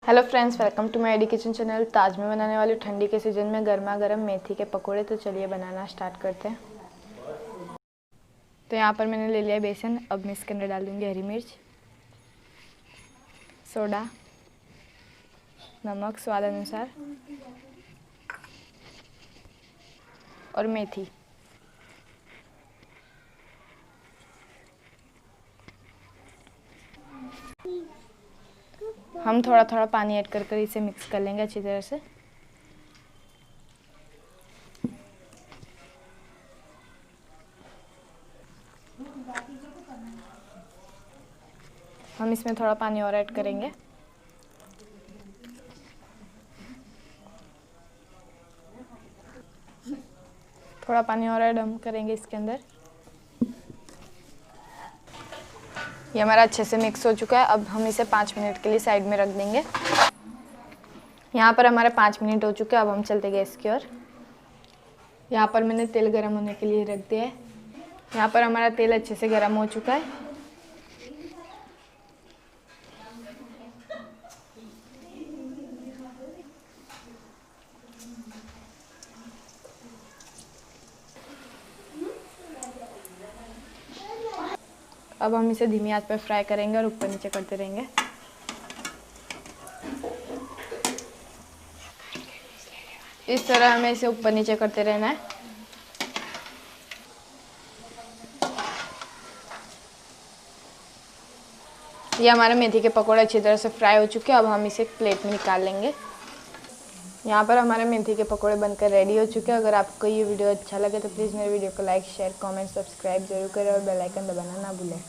Hello friends, welcome to my kitchen channel. तो आज मैं बनाने वाली ठंडी के सीज़न में गर्मा गर्म मेथी के पकोड़े। तो चलिए बनाना स्टार्ट करते हैं। तो यहाँ पर मैंने ले लिया बेसन। अब मैं इसके अंदर डाल दूँगी हरी मिर्च, सोडा, नमक स्वाद अनुसार और मेथी। हम थोड़ा थोड़ा पानी ऐड कर इसे मिक्स कर लेंगे अच्छी तरह से। हम इसमें थोड़ा पानी और ऐड करेंगे। थोड़ा पानी और ऐड हम करेंगे इसके अंदर। ये हमारा अच्छे से मिक्स हो चुका है। अब हम इसे 5 मिनट के लिए साइड में रख देंगे। यहाँ पर हमारे 5 मिनट हो चुके हैं। अब हम चलते गैस की ओर। यहाँ पर मैंने तेल गरम होने के लिए रख दिया है। यहाँ पर हमारा तेल अच्छे से गरम हो चुका है। अब हम इसे धीमी आंच पर फ्राई करेंगे और ऊपर नीचे करते रहेंगे। इस तरह हमें इसे ऊपर नीचे करते रहना है। ये हमारे मेथी के पकौड़े अच्छी तरह से फ्राई हो चुके हैं। अब हम इसे एक प्लेट में निकाल लेंगे। यहाँ पर हमारे मेथी के पकौड़े बनकर रेडी हो चुके हैं। अगर आपको ये वीडियो अच्छा लगे तो प्लीज़ मेरे वीडियो को लाइक, शेयर, कमेंट, सब्सक्राइब जरूर करें और बेल आइकन दबाना ना भूलें।